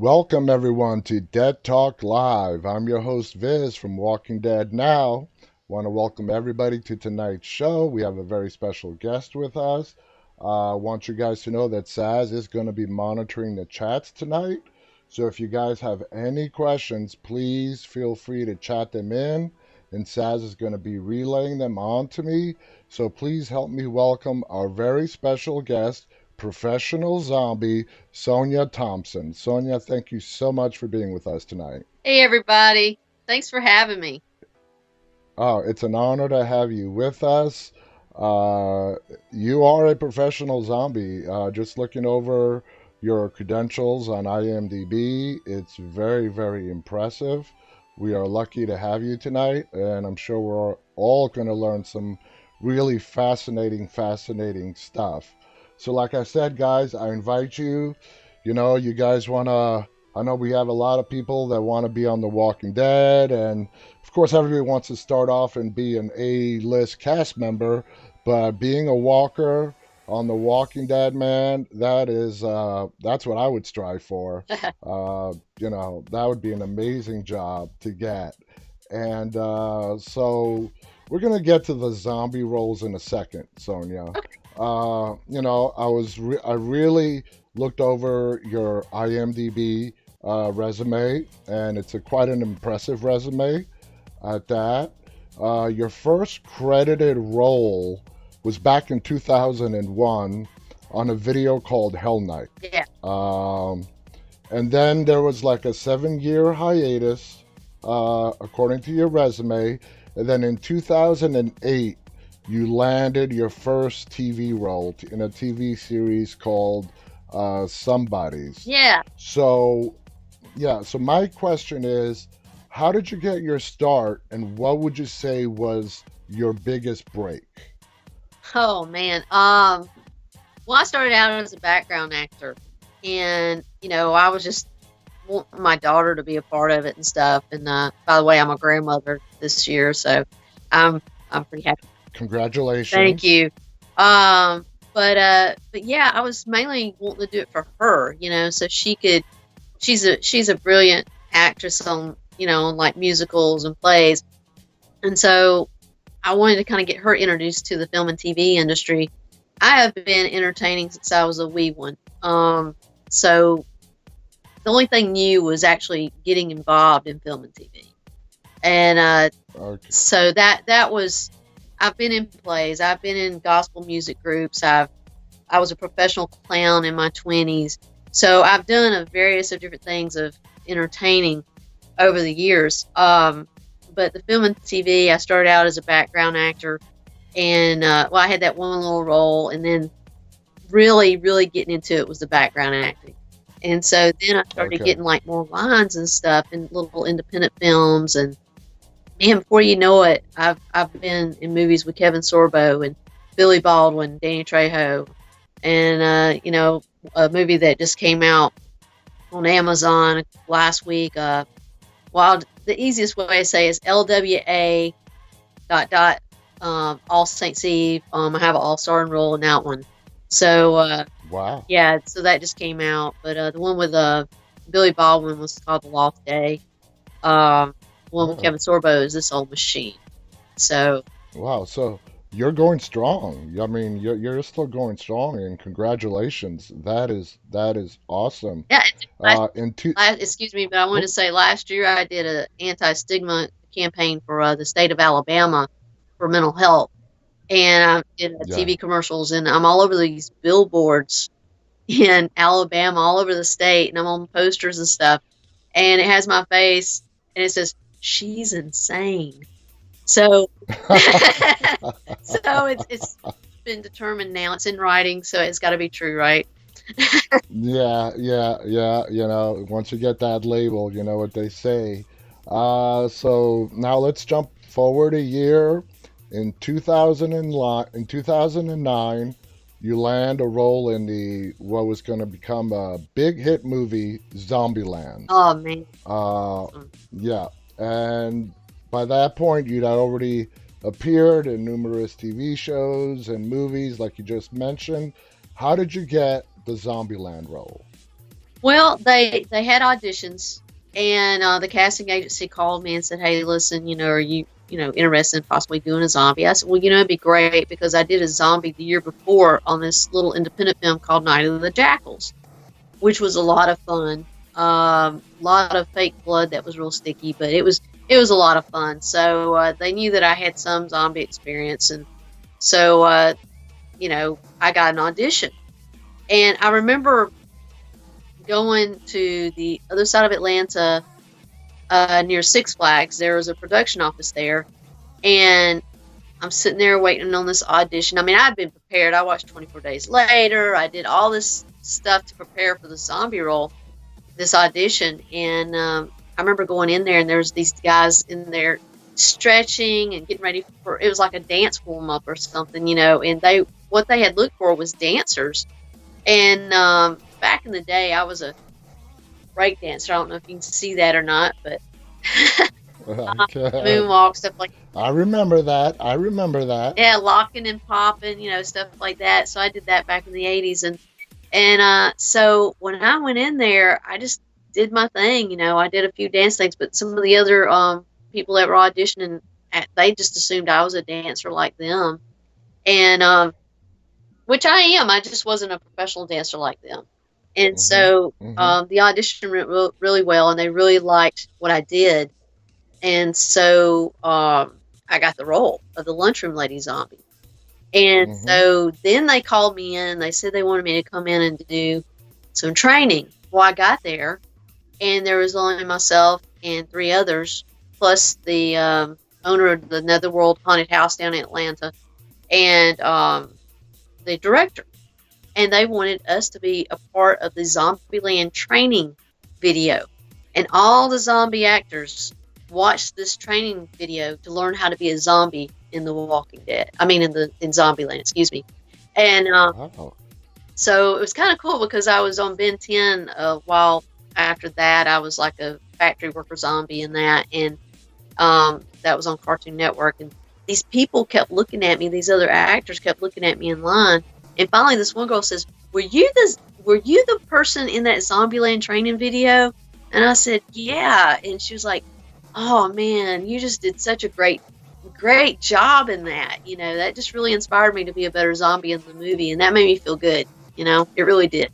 Welcome everyone to Dead Talk Live. I'm your host Viz from Walking Dead Now. Want to welcome everybody to tonight's show. We have a very special guest with us. Want you guys to know that Saz is going to be monitoring the chats tonight. So if you guys have any questions, please feel free to chat them in, and Saz is going to be relaying them on to me. So please help me welcome our very special guest, professional zombie, Sonya Thompson. Sonya, thank you so much for being with us tonight. Hey everybody, thanks for having me. Oh, it's an honor to have you with us. Uh, you are a professional zombie. Just looking over your credentials on IMDb, it's very, very impressive. We are lucky to have you tonight, and I'm sure we're all going to learn some really fascinating stuff. So, like I said, guys, I invite you. You guys want to. I know we have a lot of people that want to be on The Walking Dead, and of course, everybody wants to start off and be an A-list cast member, but being a walker on The Walking Dead, man, that's what I would strive for. That would be an amazing job to get. And so we're gonna get to the zombie roles in a second, Sonia. I really looked over your IMDb resume, and it's quite an impressive resume at that. Your first credited role was back in 2001 on a video called Hell Night. Yeah. And then there was like a 7-year hiatus, according to your resume. And then in 2008, you landed your first TV role in a TV series called Somebody's. Yeah. So my question is, how did you get your start, and what would you say was your biggest break? Oh man. Well, I started out as a background actor, and I was just wanting my daughter to be a part of it and stuff. And by the way, I'm a grandmother this year, so I'm pretty happy. Congratulations. Thank you. But yeah, I was mainly wanting to do it for her, so she could. She's a brilliant actress on like musicals and plays, and so I wanted to kind of get her introduced to the film and TV industry. I have been entertaining since I was a wee one. So the only thing new was actually getting involved in film and TV, and Okay. so that was. I've been in plays. I've been in gospel music groups. I was a professional clown in my 20s. So I've done a various of different things of entertaining over the years. But the film and TV, I started out as a background actor, and I had that one little role, and then really, really getting into it was the background acting. And so then I started Okay. getting like more lines and stuff in little independent films, and before you know it, I've been in movies with Kevin Sorbo and Billy Baldwin, Danny Trejo, and a movie that just came out on Amazon last week. The easiest way to say is LWA All Saints Eve. I have an all-star role in that one. So Wow. yeah, so that just came out. But the one with Billy Baldwin was called The Lost Day. One with Oh, Kevin Sorbo is This Old Machine. So wow. So you're going strong. I mean, you're still going strong, and congratulations. That is awesome. yeah, In two. excuse me, but I wanted Oh, to say last year I did an anti-stigma campaign for the state of Alabama for mental health, and I did yeah. TV commercials, and I'm all over these billboards in Alabama, all over the state, and I'm on posters and stuff, and it has my face, and it says she's insane. So, so it's been determined now. It's in writing, so it's got to be true, right? Yeah. Once you get that label, you know what they say. So now let's jump forward a year. In 2009, you land a role in the what was going to become a big hit movie, Zombieland. Oh man. Uh, yeah, and by that point, you'd already appeared in numerous TV shows and movies, like you just mentioned. How did you get the Zombieland role? Well, they had auditions, and the casting agency called me and said, "Hey, listen, are you interested in possibly doing a zombie?" I said, "Well, it'd be great because I did a zombie the year before on this little independent film called Night of the Jackals, which was a lot of fun. A lot of fake blood that was real sticky, but it was a lot of fun. So they knew that I had some zombie experience, and so I got an audition, and I remember going to the other side of Atlanta, near Six Flags. There was a production office there, and I'm sitting there waiting on this audition. I mean, I'd been prepared. I watched 24 Days Later. I did all this stuff to prepare for the zombie role, this audition. And I remember going in there, and there's these guys in there stretching and getting ready for, it was like a dance warm up or something, and what they had looked for was dancers. And back in the day, I was a break dancer. I don't know if you can see that or not, but moonwalk, stuff like that. I remember that. I remember that. Yeah, locking and popping, stuff like that. So I did that back in the 80s. And so when I went in there, I just did my thing. I did a few dance things, but some of the other people that were auditioning, they just assumed I was a dancer like them. And which I am. I just wasn't a professional dancer like them. And so the audition went really well, and they really liked what I did. And so I got the role of the lunchroom lady zombie. And so then they called me in. They said they wanted me to come in and do some training. Well, I got there, and there was only myself and 3 others, plus the owner of the Netherworld Haunted House down in Atlanta, and the director. And they wanted us to be a part of the Zombieland training video. And all the zombie actors watched this training video to learn how to be a zombie in The Walking Dead. I mean, in Zombieland, excuse me. And so it was kind of cool because I was on Ben 10 a while after that. I was like a factory worker zombie in that. And that was on Cartoon Network. And these people kept looking at me. These other actors kept looking at me in line. And finally, this one girl says, were you the person in that Zombieland training video? And I said, yeah. And she was like, oh man, you just did such a great job in that. That just really inspired me to be a better zombie in the movie. And that made me feel good. It really did.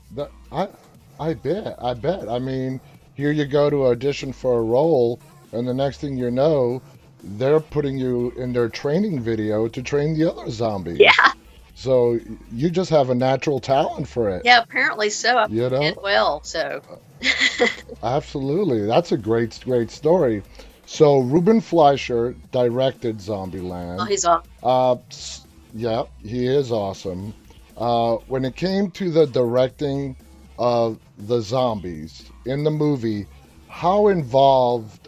I bet. I mean, here you go to audition for a role, and the next thing you know, they're putting you in their training video to train the other zombies. Yeah. So you just have a natural talent for it. Yeah, apparently so. I did well, so. Absolutely. That's a great story. So Ruben Fleischer directed Zombieland. Oh, he's awesome. Yeah, he is awesome. When it came to the directing of the zombies in the movie, how involved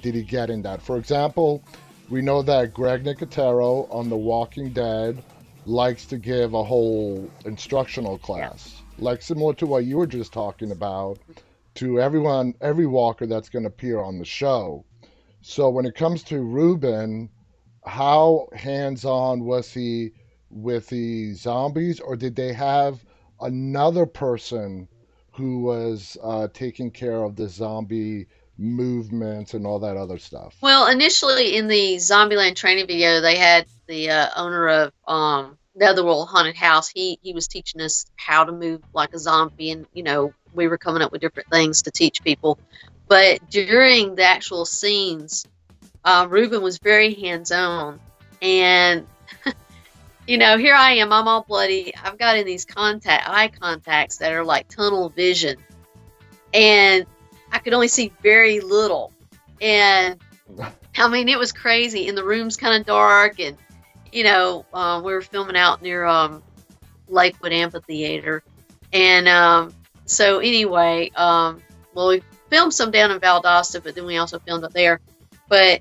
did he get in that? For example, we know that Greg Nicotero on The Walking Dead likes to give a whole instructional class, like similar to what you were just talking about, to every walker that's going to appear on the show. So when it comes to Ruben, how hands-on was he with the zombies, or did they have another person who was taking care of the zombie movements and all that other stuff? Well, initially in the Zombieland training video, they had the owner of the Otherworld Haunted House. He was teaching us how to move like a zombie, and we were coming up with different things to teach people. But during the actual scenes, Ruben was very hands-on, and here I am. I'm all bloody. I've got in these eye contacts that are like tunnel vision, and I could only see very little. And I mean, it was crazy. And the room's kind of dark, and we were filming out near Lakewood Amphitheater, and so anyway, well, we filmed some down in Valdosta, but then we also filmed up there. But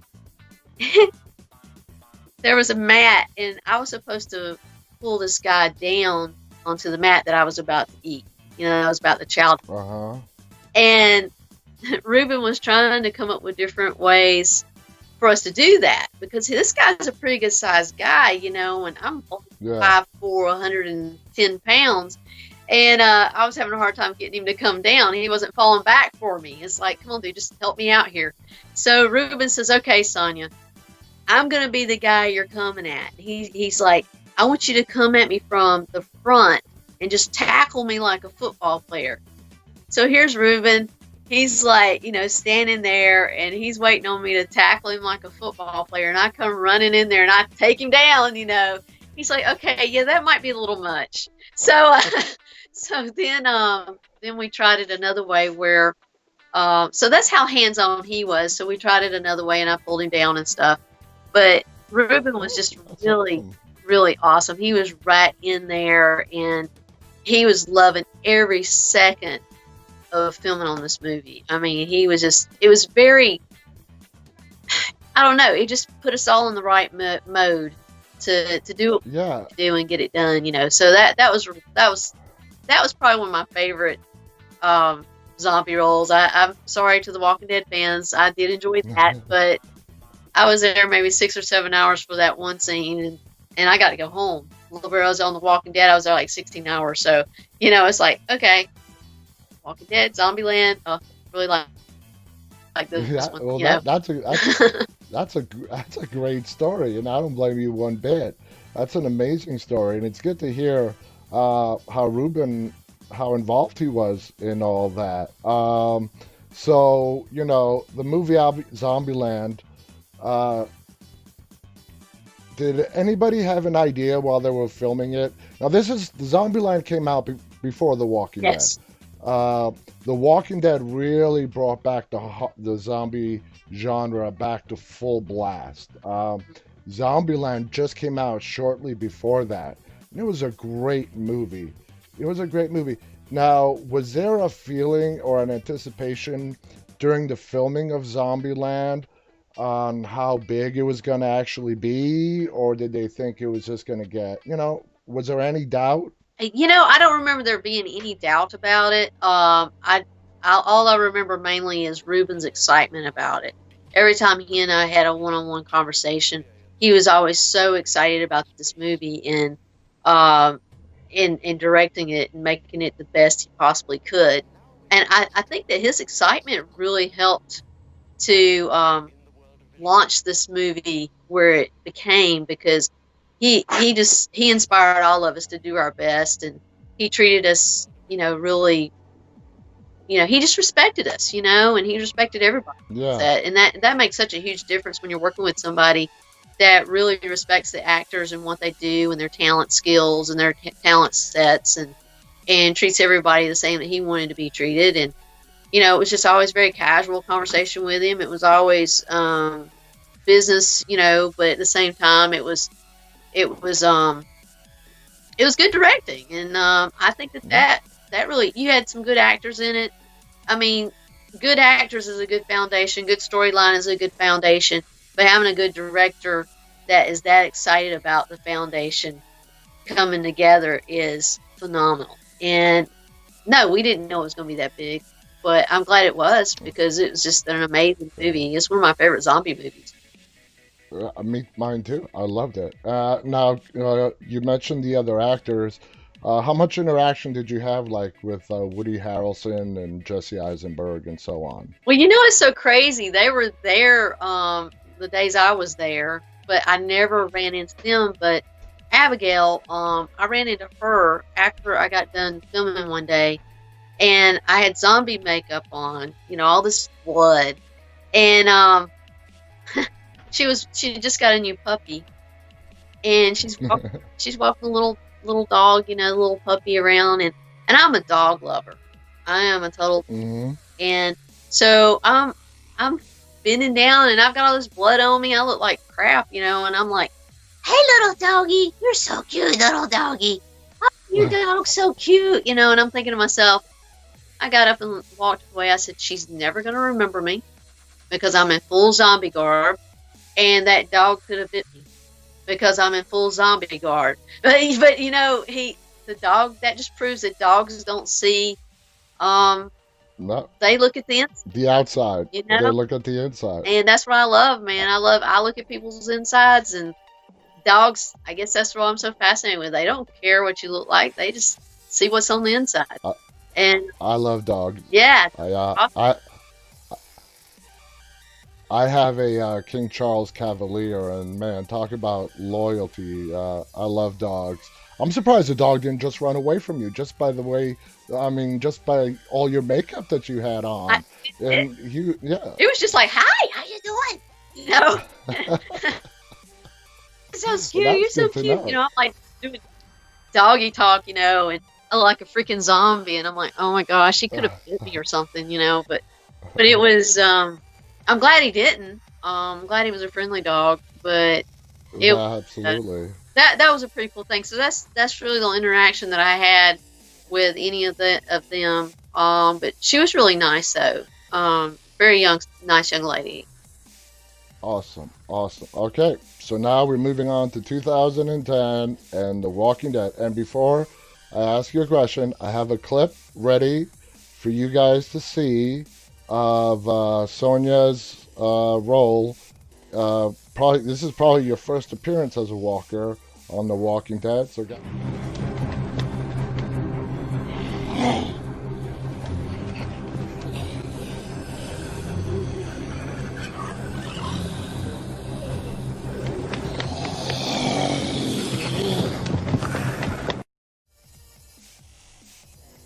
there was a mat, and I was supposed to pull this guy down onto the mat that I was about to eat. I was about to chow. And Ruben was trying to come up with different ways for us to do that, because this guy's a pretty good sized guy, and I'm 5'4", 110 pounds. And I was having a hard time getting him to come down. He wasn't falling back for me. It's like, come on, dude, just help me out here. So Ruben says, okay, Sonya, I'm going to be the guy you're coming at. He's like, I want you to come at me from the front and just tackle me like a football player. So here's Ruben. He's like, standing there, and he's waiting on me to tackle him like a football player. And I come running in there, and I take him down, He's like, okay, yeah, that might be a little much. So so then we tried it another way where, so that's how hands-on he was. So we tried it another way, and I pulled him down and stuff. But Ruben was just really, really awesome. He was right in there, and he was loving every second of filming on this movie. I mean, it was very, I don't know, it just put us all in the right mode to do what we do and get it done, So that was probably one of my favorite zombie roles. I'm sorry to the Walking Dead fans. I did enjoy that, but I was there maybe 6 or 7 hours for that one scene, and I got to go home. Where I was on The Walking Dead, I was there like 16 hours. So, it's like, okay, Walking Dead, Zombieland, really like this one. Well, that's a great story, and I don't blame you one bit. That's an amazing story, and it's good to hear how involved he was in all that. So the movie Zombieland. Did anybody have an idea while they were filming it? Now, the Zombieland came out before The Walking Dead. The Walking Dead really brought back the zombie genre back to full blast. Zombieland just came out shortly before that. And it was a great movie. Now, was there a feeling or an anticipation during the filming of Zombieland on how big it was going to actually be, or did they think it was just going to get, was there any doubt? I don't remember there being any doubt about it. All I remember mainly is Ruben's excitement about it. Every time he and I had a one-on-one conversation, he was always so excited about this movie and in directing it and making it the best he possibly could. And I think that his excitement really helped to launch this movie where it became, because he inspired all of us to do our best, and he treated us, really, he just respected us, and he respected everybody. Yeah. And that makes such a huge difference when you're working with somebody that really respects the actors and what they do and their talent skills and their talent sets, and treats everybody the same that he wanted to be treated. And it was just always very casual conversation with him. It was always business, but at the same time, it was good directing. And I think that really, you had some good actors in it. I mean, good actors is a good foundation. Good storyline is a good foundation. But having a good director that is that excited about the foundation coming together is phenomenal. And no, we didn't know it was going to be that big. But I'm glad it was, because it was just an amazing movie. It's one of my favorite zombie movies. Mine too. I loved it. Now, you mentioned the other actors. How much interaction did you have, like, with Woody Harrelson and Jesse Eisenberg and so on? Well, it's so crazy. They were there the days I was there, but I never ran into them. But Abigail, I ran into her after I got done filming one day. And I had zombie makeup on, all this blood. And she just got a new puppy. And she's walking a little dog, little puppy around. And I'm a dog lover. I am a total. Mm-hmm. And so I'm bending down, and I've got all this blood on me. I look like crap, and I'm like, "Hey, little doggy, you're so cute, little doggy. Oh, your dog's so cute," and I'm thinking to myself, I got up and walked away. I said, she's never going to remember me, because I'm in full zombie garb, and that dog could have bit me because I'm in full zombie garb. But the dog, that just proves that dogs don't see. No. They look at the outside. They look at the inside. And that's what I love, man. I look at people's insides, and dogs, I guess that's what I'm so fascinated with. They don't care what you look like. They just see what's on the inside. I, And I love dogs. yeah, I uh, awesome. I I have a King Charles Cavalier, and man, talk about loyalty. I love dogs. I'm surprised the dog didn't just run away from you, just by the way. I mean, just by all your makeup that you had I, on, it, and you, yeah. it was just like, hi, how you doing? You know, so Well, cute. You're that's so good to cute. know. I'm like doing doggy talk, and I look like a freaking zombie. And I'm like, oh my gosh, he could have bit me or something. But it was. I'm glad he didn't. I'm glad he was a friendly dog. But it uh, Absolutely. that was a pretty cool thing. So that's really the interaction that I had with any of them. But she was really nice though. Very young, nice young lady. Awesome. Awesome. Okay, so now we're moving on to 2010 and The Walking Dead. And before I ask you a question, I have a clip ready for you guys to see of Sonya's role. Probably this is probably your first appearance as a walker on The Walking Dead. So,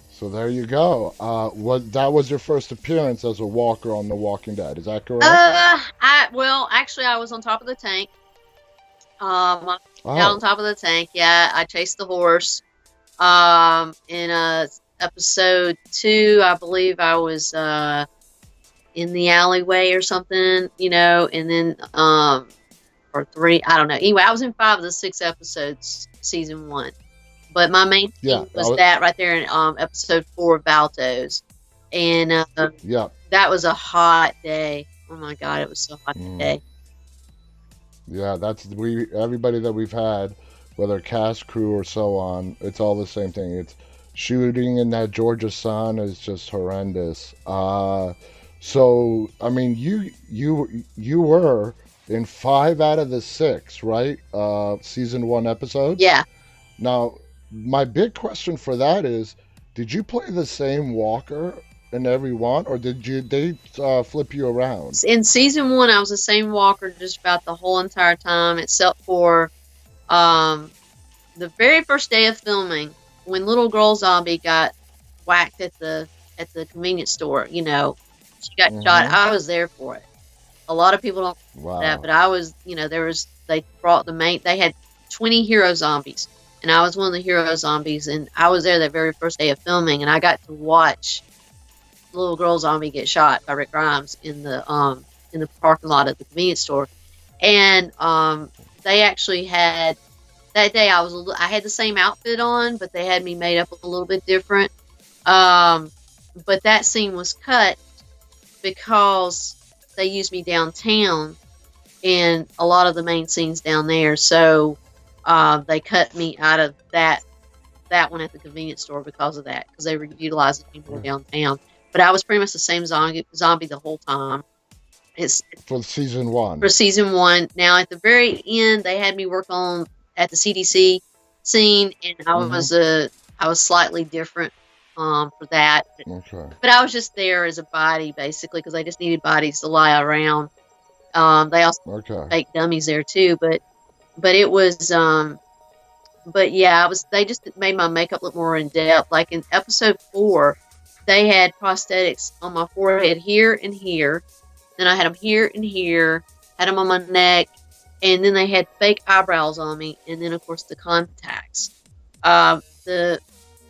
so there you go. What that was your first appearance as a walker on The Walking Dead? Is that correct? Actually, I was on top of the tank. Down on Oh, top of the tank. Yeah, I chased the horse. In episode 2, I believe I was in the alleyway or something, and then or 3, I don't know. Anyway, I was in 5 of the 6 episodes, season 1. But my main yeah. scene was that right there in episode 4 of Baltos, and Yeah. that was a hot day. Oh my God, it was so hot Mm. today. Yeah, that's we everybody that we've had, whether cast, crew, or so on, it's all the same thing. It's shooting in that Georgia sun is just horrendous. So I mean, you were in 5 out of the 6, right? Season 1 episodes. Yeah. Now, my big question for that is, did you play the same Walker in every one, or did you they flip you around? In season 1, I was the same walker just about the whole entire time, except for um, the very first day of filming when little girl zombie got whacked at the convenience store. She got shot. Mm-hmm. I was there for it. A lot of people don't know that, Wow. but I was. They brought They had 20 hero zombies, and I was one of the hero zombies, and I was there that very first day of filming, and I got to watch little girl zombie get shot by Rick Grimes in the parking lot of the convenience store. And they actually had that day. I had the same outfit on, but they had me made up a little bit different. But that scene was cut because they used me downtown in a lot of the main scenes down there. So they cut me out of that one at the convenience store because of that, because they were utilizing me more downtown. But I was pretty much the same zombie the whole time. It's For season 1. for season 1. Now at the very end, they had me work on at the CDC scene, and Mm-hmm. I was slightly different for that. Okay. But I was just there as a body basically because they just needed bodies to lie around. They also Okay. fake dummies there too, but it was but yeah, they just made my makeup look more in depth. Like in episode 4, they had prosthetics on my forehead here and here. Then I had them here and here, had them on my neck, and then they had fake eyebrows on me, and then of course the contacts. Uh, the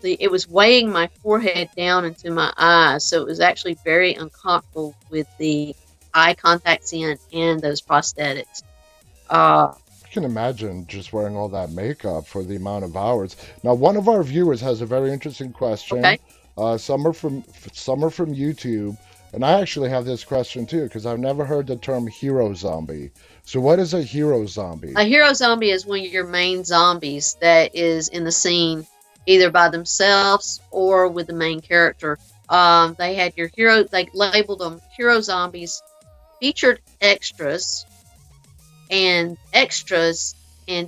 it was weighing my forehead down into my eyes, so it was actually very uncomfortable with the eye contacts in and those prosthetics. Uh, I can imagine just wearing all that makeup for the amount of hours. Now, one of our viewers has a very interesting question. okay. Some are from YouTube, and I actually have this question too because I've never heard the term hero zombie. So, what is a hero zombie? A hero zombie is one of your main zombies that is in the scene either by themselves or with the main character. They had your hero, they labeled them hero zombies, featured extras, and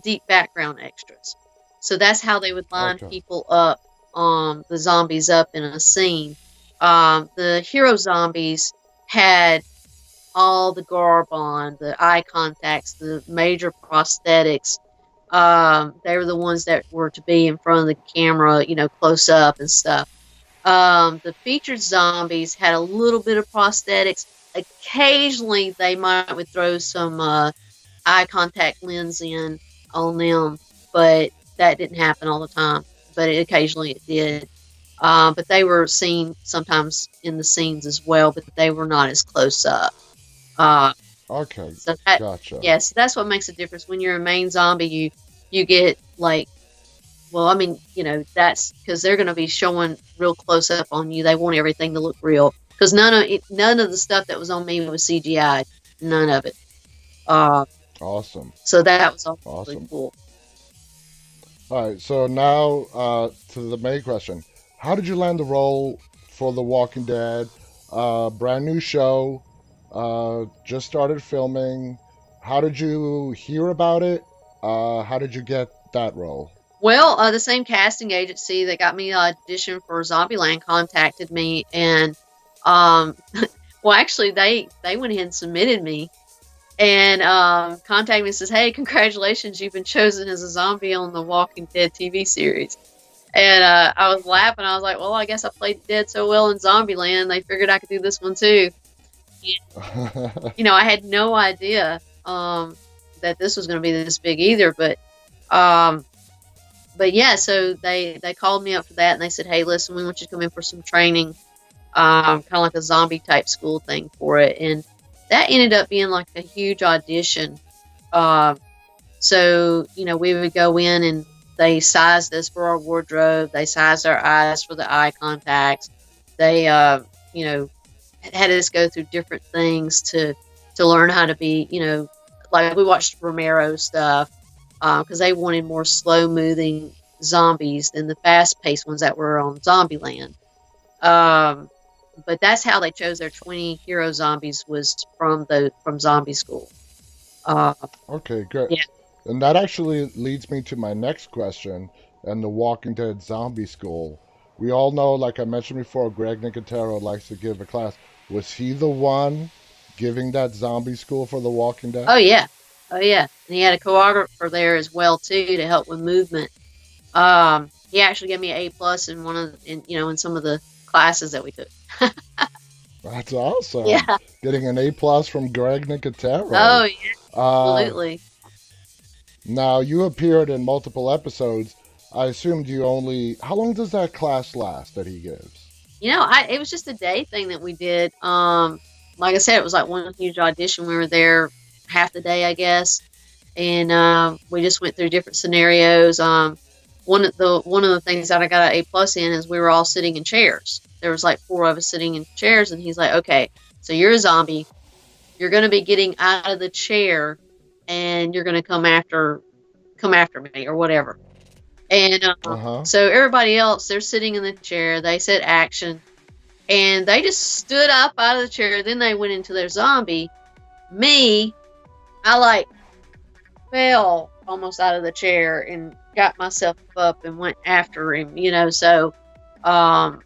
deep background extras. So that's how they would line Okay. people up the zombies up in a scene. The hero zombies had all the garb on, the eye contacts, the major prosthetics. They were the ones that were to be in front of the camera, close up and stuff. The featured zombies had a little bit of prosthetics. Occasionally, they might would throw some eye contact lens in on them, but that didn't happen all the time. But occasionally it did. But they were seen sometimes in the scenes as well, but they were not as close up. Uh, Okay, so that, gotcha. yes, that's what makes a difference. When you're a main zombie, you get like, well, I mean, that's because they're going to be showing real close up on you. They want everything to look real because none of the stuff that was on me was CGI. None of it. Uh, Awesome. so that was also really Awesome. cool. All right, so now to the main question. How did you land the role for The Walking Dead? Brand new show, just started filming. How did you hear about it? How did you get that role? Well, the same casting agency that got me an audition for Zombieland contacted me, and um, well, actually, they went ahead and submitted me, and contacted me and says, "Hey, congratulations, you've been chosen as a zombie on the Walking Dead TV series." And I was laughing. I was like, "Well, I guess I played dead so well in Zombieland. They figured I could do this one too." I had no idea that this was going to be this big either, um, but yeah, so they called me up for that, and they said, "Hey, listen, we want you to come in for some training, kind of like a zombie type school thing for it." And that ended up being like a huge audition. So we would go in, and they sized us for our wardrobe. They sized our eyes for the eye contacts. They had us go through different things to learn how to be, like we watched Romero stuff because they wanted more slow moving zombies than the fast paced ones that were on Zombieland. Um, but that's how they chose their 20 hero zombies, was from Zombie School. Uh, Okay, good. yeah. And that actually leads me to my next question and The Walking Dead Zombie School. We all know, like I mentioned before, Greg Nicotero likes to give a class. Was he the one giving that zombie school for The Walking Dead? Oh yeah. Oh yeah. And he had a choreographer there as well too to help with movement. He actually gave me an A+ in in some of the classes that we took. That's awesome. Yeah. Getting an A+ from Greg Oh Nicotero. yeah. Uh, Absolutely. Now, you appeared in multiple episodes. I assumed you only. How long does that class last that he gives? It was just a day thing that we did. Like I said, it was like one huge audition. We were there half the day, I guess, and we just went through different scenarios. One of the things that I got an A+ in is we were all sitting in chairs. There was like four of us sitting in chairs, and he's like, "Okay, so you're a zombie. You're going to be getting out of the chair, and you're going to come after me or whatever." And Uh huh. so everybody else, they're sitting in the chair. They said action, and they just stood up out of the chair. Then they went into their zombie. Me, I like fell almost out of the chair and got myself up and went after him. So um,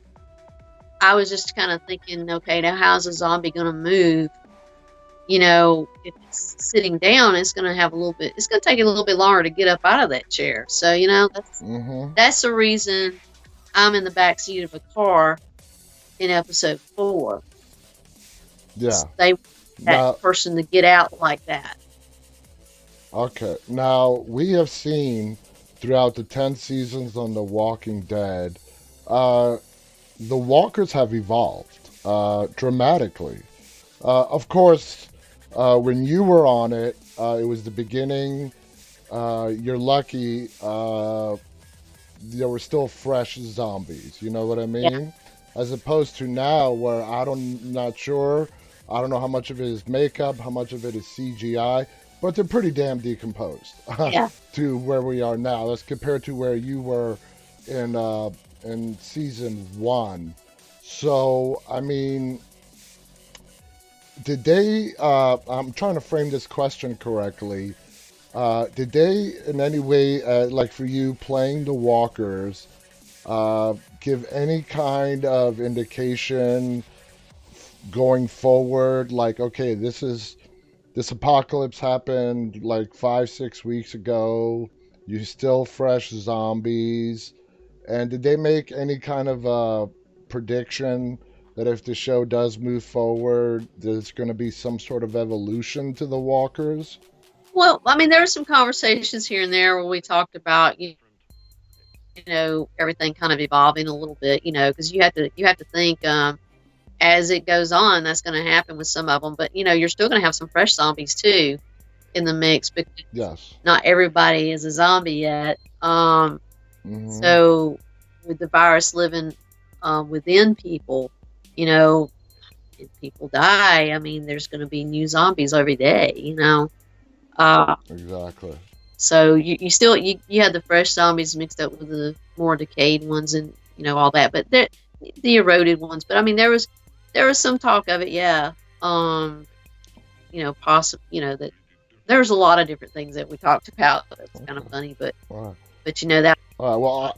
I was just kind of thinking, okay, now how's a zombie going to move? If it's sitting down, it's going to have a little bit. It's going to take a little bit longer to get up out of that chair. So that's Mm-hmm. that's the reason I'm in the back seat of a car in episode 4. Yeah. They want that Now, person to get out like that. okay. Now, we have seen throughout the 10 seasons on The Walking Dead, uh, the walkers have evolved dramatically. Of course, when you were on it, it was the beginning. You're lucky. There were still fresh zombies. You know what I Yeah, mean? As opposed to now, where not sure. I don't know how much of it is makeup, how much of it is CGI, but they're pretty damn decomposed yeah. to where we are now. Let's compare to where you were in in season 1. So, I mean, did they? I'm trying to frame this question correctly. Did they, in any way, like for you playing the walkers, give any kind of indication going forward? Like, okay, this apocalypse happened like 5, 6 weeks ago. You still fresh zombies. And did they make any kind of prediction that if the show does move forward, there's going to be some sort of evolution to the walkers? Well, I mean, there were some conversations here and there where we talked about, everything kind of evolving a little bit, because you have to think, as it goes on, that's going to happen with some of them. But you're still going to have some fresh zombies too in the mix, because Yes. not everybody is a zombie yet. Hmm. So with the virus living within people, you know, if people die, I mean, there's going to be new zombies every day. Uh, Exactly. so you still you had the fresh zombies mixed up with the more decayed ones, and all that, but the eroded ones. But I mean, there was some talk of it, yeah. Possible, that there's a lot of different things that we talked about. That's kind of Okay. funny, but All right. that. All right. Well,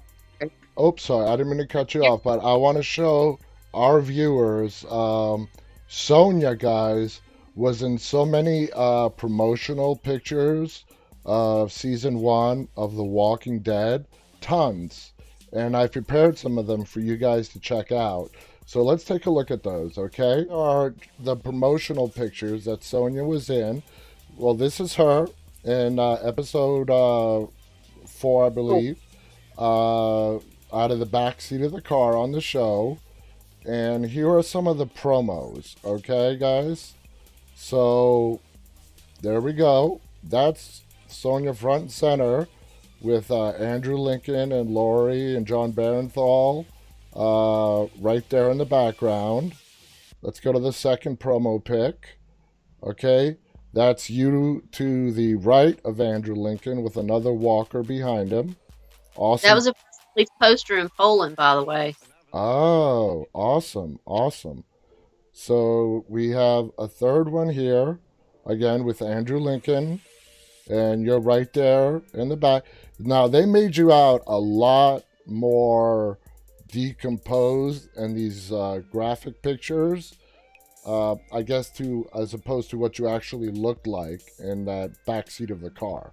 oops, sorry, I didn't mean to cut you off, but I want to show our viewers. Sonya, guys, was in so many promotional pictures of season 1 of The Walking Dead, tons, and I prepared some of them for you guys to check out. So let's take a look at those, okay? Are the promotional pictures that Sonya was in. Well, this is her in episode 4, I Cool. believe, out of the back seat of the car on the show. And here are some of the promos, okay, guys? So there we go. That's Sonya front and center with Andrew Lincoln and Lori and John Barenthal right there in the background. Let's go to the second promo pic. Okay, that's you to the right of Andrew Lincoln with another walker behind him. That Awesome. was a poster in Poland, by the way. Oh, awesome, awesome. So we have a third one here, again with Andrew Lincoln, and you're right there in the back. Now, they made you out a lot more decomposed in these graphic pictures, I guess, to as opposed to what you actually looked like in that back seat of the car.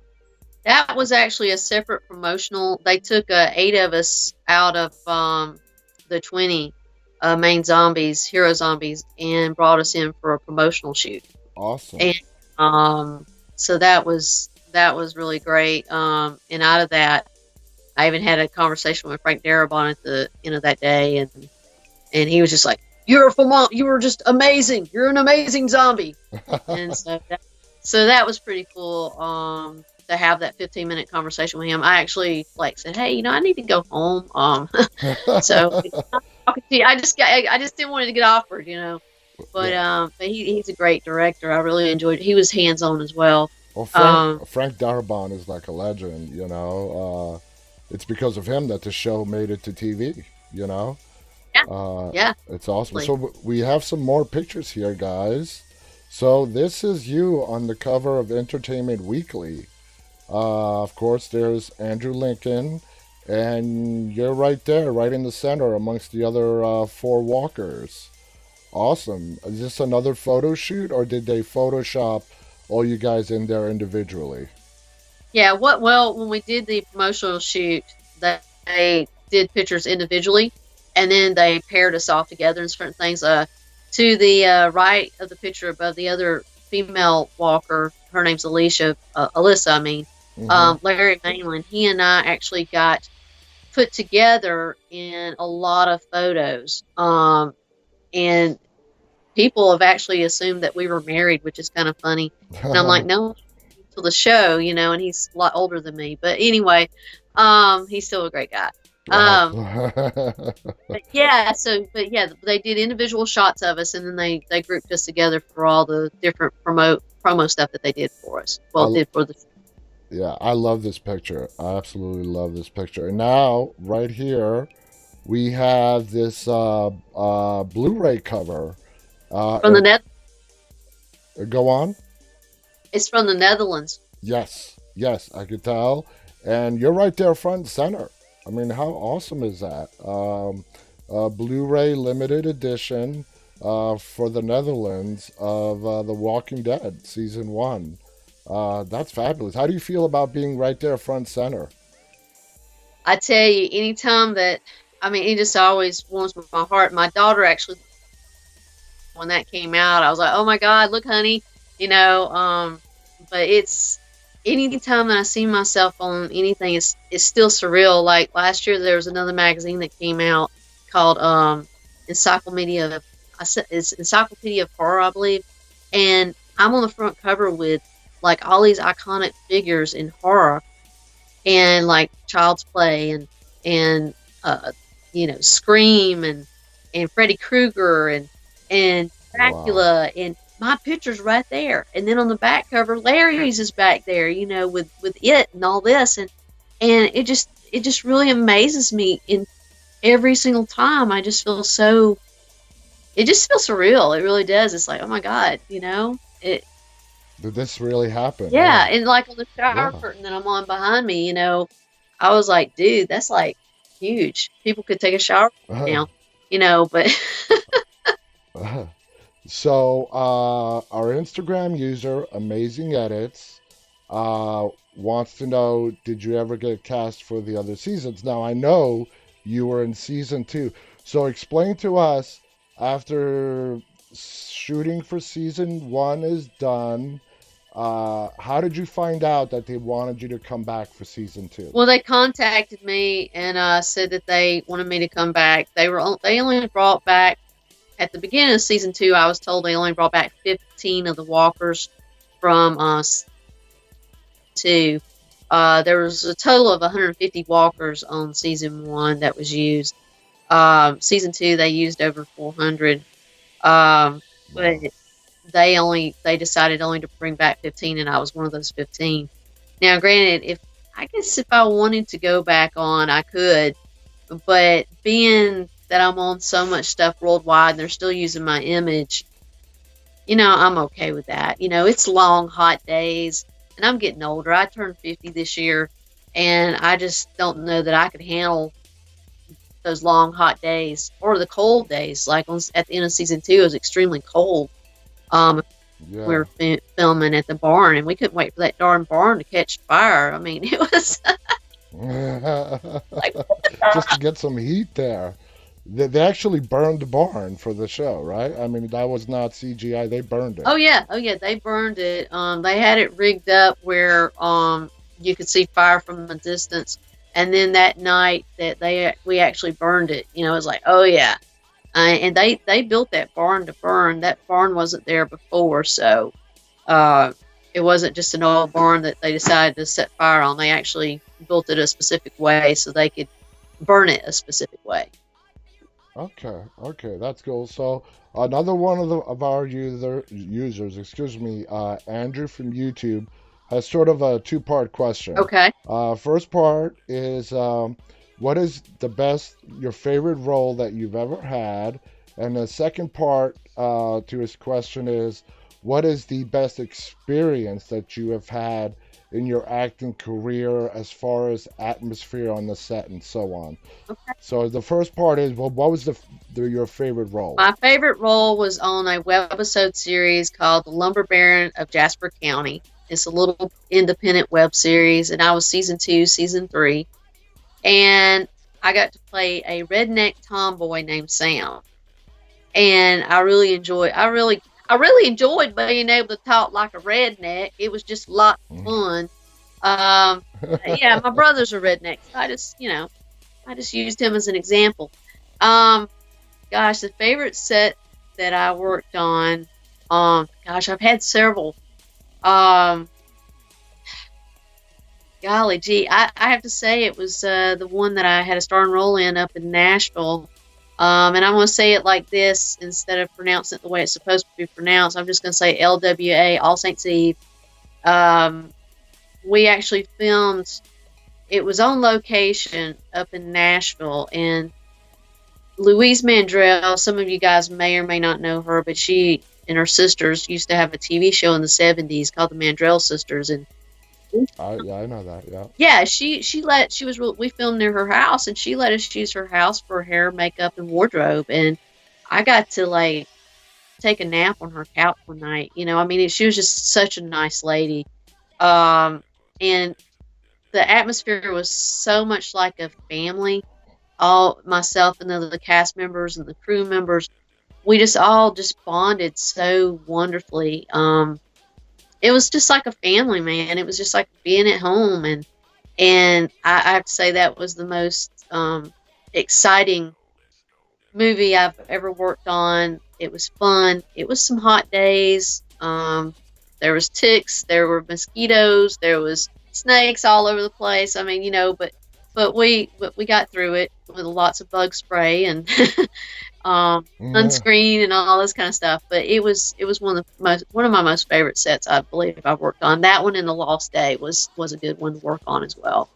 That was actually a separate promotional. They took 8 of us out of the 20 main zombies, hero zombies, and brought us in for a promotional shoot. Awesome. And so that was really great. And out of that, I even had a conversation with Frank Darabont at the end of that day, and he was just like, you were just amazing. You're an amazing zombie." And so that was pretty cool. To have that 15-minute conversation with him. I actually said, "Hey, I need to go home." So talking to you, I just didn't want it to get awkward. But Yeah. he's a great director. I really enjoyed it. He was hands on as well. Well, Um, Frank Darabont is like a legend. It's because of him that the show made it to TV. You know, yeah, uh, yeah, it's awesome. definitely. So we have some more pictures here, guys. So this is you on the cover of Entertainment Weekly. Of course, there's Andrew Lincoln, and you're right there, right in the center amongst the other 4 walkers. Awesome. Is this another photo shoot, or did they Photoshop all you guys in there individually? Yeah. Well, when we did the promotional shoot, they did pictures individually, and then they paired us all together and certain things. To the right of the picture above the other female walker, her name's Alyssa, I mean, Mm-hmm. Larry Mainland, he and I actually got put together in a lot of photos. And people have actually assumed that we were married, which is kind of funny. And I'm like, no, to the show, and he's a lot older than me. But anyway, he's still a great guy. Um, Wow. but yeah, they did individual shots of us, and then they grouped us together for all the different promo stuff that they did for us. Well, I, did for the. yeah, I love this picture. I absolutely love this picture. And now, right here, we have this Blu-ray cover. From the And net. go on. It's from the Netherlands. Yes, yes, I could tell. And you're right there front and center. I mean, how awesome is that? Blu-ray limited edition for the Netherlands of The Walking Dead season one. That's fabulous. How do you feel about being right there front center? I tell you, anytime that, I mean, it just always warms my heart. My daughter actually, when that came out, I was like, oh my God, look, honey, you know, but it's anytime that I see myself on anything, it's still surreal. Like last year, there was another magazine that came out called Encyclopedia of, it's Encyclopedia of Horror, I believe, and I'm on the front cover with like all these iconic figures in horror, and like Child's Play and you know, Scream and Freddy Krueger and Wow. Dracula, and my picture's right there. And then on the back cover, Larry's is back there, you know, with it and all this, and it just really amazes me in every single time. I just feel so, it just feels surreal. It really does. It's like, oh my God, you know, it. Did this really happen? Yeah, Yeah. and like on the shower Yeah. curtain that I'm on behind me, you know, I was like, dude, that's like huge. People could take a shower now, you know, but So, our Instagram user, Amazing Edits, wants to know, did you ever get cast for the other seasons? Now, I know you were in season two. So, explain to us, after shooting for season one is done, how did you find out that they wanted you to come back for season two? well, they contacted me and said that they wanted me to come back. They only brought back at the beginning of season two. I was told they only brought back 15 of the walkers from two. There was a total of 150 walkers on season one that was used. Season two, they used over 400. But Wow. they decided only to bring back 15, and I was one of those 15. Now, granted, if I wanted to go back on, I could, but being that I'm on so much stuff worldwide and they're still using my image, you know, I'm okay with that. You know, it's long, hot days, and I'm getting older. I turned 50 this year, and I just don't know that I could handle those long, hot days or the cold days. Like at the end of season two, it was extremely cold. Um, we Yeah. were filming at the barn, and we couldn't wait for that darn barn to catch fire. I mean, it was like, Just to get some heat there. They actually burned the barn for the show, right? I mean, that was not CGI. They burned it. oh yeah, they burned it. They had it rigged up where you could see fire from a distance, and then that night that we actually burned it. You know, it was like, oh yeah, and they built that barn to burn. That barn wasn't there before, so uh, it wasn't just an old barn that they decided to set fire on. They actually built it a specific way so they could burn it a specific way. Okay, okay, that's cool. So another one of our users, excuse me, Andrew from YouTube, has sort of a two-part question. Okay. First part is, what is your favorite role that you've ever had? And the second part to his question is, what is the best experience that you have had in your acting career as far as atmosphere on the set and so on? So the first part is, well, what was your favorite role? My favorite role was on a webisode series called The Lumber Baron of Jasper County. It's a little independent web series, and I was season two, season three, and I got to play a redneck tomboy named Sam. And I really enjoyed being able to talk like a redneck. It was just a lot of fun. Um, yeah, my brother's a redneck. So I just used him as an example. Um, Gosh, the favorite set that I worked on, gosh, I've had several. Um, Golly gee, I have to say it was the one that I had a starring role in up in Nashville. And I'm going to say it like this instead of pronouncing it the way it's supposed to be pronounced. I'm just going to say LWA, All Saints Eve. Um, we actually filmed, it was on location up in Nashville, and Louise Mandrell, some of you guys may or may not know her, but she and her sisters used to have a TV show in the 70s called the Mandrell Sisters, and Yeah, I know that. Yeah. Yeah, we filmed near her house, and she let us use her house for hair, makeup, and wardrobe, and I got to like take a nap on her couch one night. I mean, she was just such a nice lady. And the atmosphere was so much like a family. All myself and the other cast members and the crew members, we just all just bonded so wonderfully. It was just like a family, man. It was just like being at home, and I have to say that was the most exciting movie I've ever worked on. It was fun. It was some hot days. There was ticks, there were mosquitoes, there was snakes all over the place. I mean, but we got through it with lots of bug spray and Yeah. sunscreen and all this kind of stuff. But it was one of my most favorite sets I believe I've worked on. That one and The Lost Day was a good one to work on as well.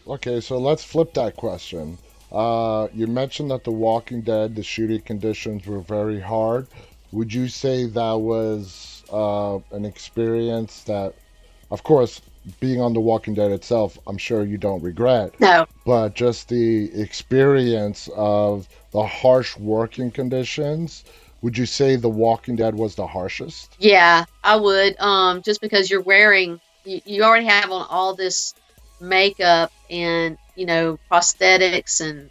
Okay, so let's flip that question. You mentioned that The Walking Dead, the shooting conditions were very hard. Would you say that was an experience that, of course, being on The Walking Dead itself, I'm sure you don't regret, No, but just the experience of the harsh working conditions, would you say The Walking Dead was the harshest? yeah, I would. Just because you already have on all this makeup and prosthetics and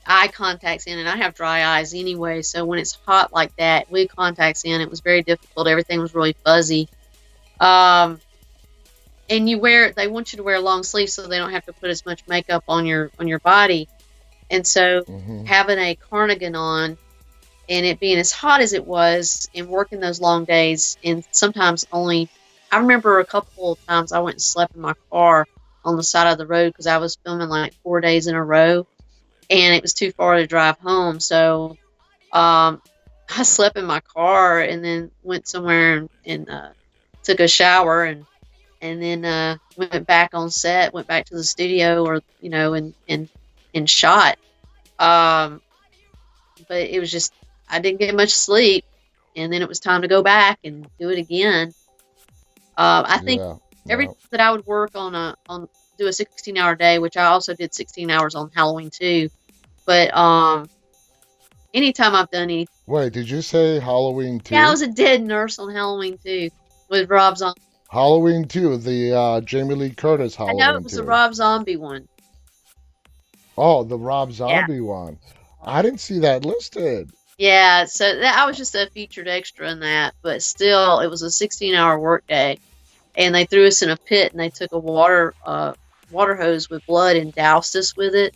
eye contacts in, and I have dry eyes anyway. So when it's hot like that, with contacts in, it was very difficult. Everything was really fuzzy. Um, and they want you to wear long sleeves so they don't have to put as much makeup on your body. And so Hmm. having a cardigan on and it being as hot as it was and working those long days and sometimes only I remember a couple of times I went and slept in my car on the side of the road because I was filming like 4 days in a row and it was too far to drive home. So um, I slept in my car and then went somewhere and took a shower and then went back on set, went back to the studio or and shot. Um, but it was just I didn't get much sleep, and then it was time to go back and do it again. I think Yeah, every yeah. time that I would work on do a 16-hour day, which I also did 16 hours on Halloween too. But anytime I've done any, Wait, did you say Halloween yeah, I 2? was a dead nurse on Halloween too with Rob Zombie. Halloween 2, the Jamie Lee Curtis I know it Halloween was the 2. Rob Zombie one. Oh, the Rob Yeah. Zombie one. I didn't see that listed. Yeah, so I was just a featured extra in that, but still, it was a 16-hour work day, and they threw us in a pit, and they took a water hose with blood and doused us with it,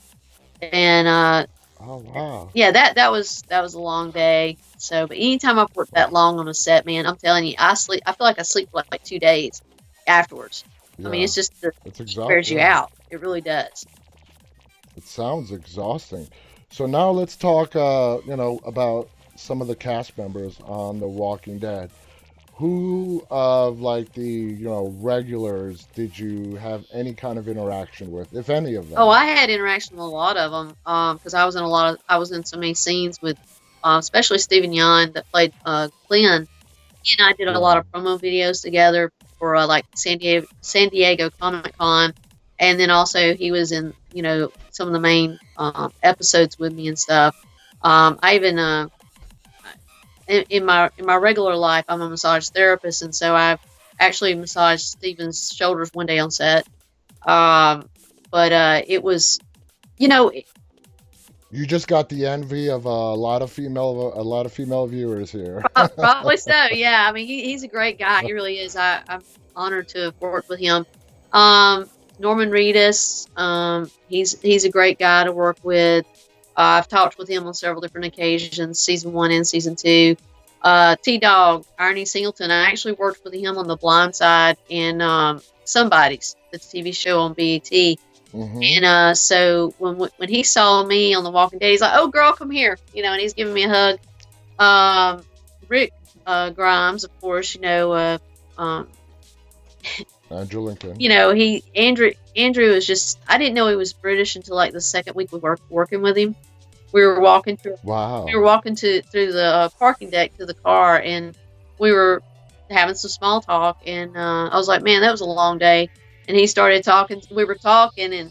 and Oh, wow. yeah, that was a long day. So, but anytime I've worked that long on a set, man, I'm telling you, I sleep. I feel like I sleep for like 2 days afterwards. I mean, Yeah, it's just it it's exhaust. wears you Yeah, out. It really does. it sounds exhausting. So now let's talk, about some of the cast members on The Walking Dead. Who of like the, regulars did you have any kind of interaction with, if any of Oh, them? I had interaction with a lot of them because I was in so many scenes with, especially Stephen Yeun that played Glenn. He and I did a lot Yeah. of promo videos together for like San Diego Comic Con, and then also he was in some of the main episodes with me and stuff. I even in my regular life, I'm a massage therapist, and so I've actually massaged Stephen's shoulders one day on set. Um, but it was, you know, You just got the envy of a lot of female viewers here. probably so. Yeah, I mean, he's a great guy. He really is. I'm honored to have worked with him. Um, Norman Reedus, he's a great guy to work with. I've talked with him on several different occasions, season one and season two. T Dog, Arnie Singleton, I actually worked with him on The Blind Side and Somebody's, the TV show on BET. Hmm. And so when he saw me on The Walking Dead, he's like, "Oh, girl, come here," and he's giving me a hug. Rick Grimes, of course, um, Andrew Lincoln. he Andrew is just I didn't know he was British until like the second week we were working with him. We were walking through we Wow. were walking through the parking deck to the car, and we were having some small talk, and I was like, man, that was a long day. And he started talking. We were talking, and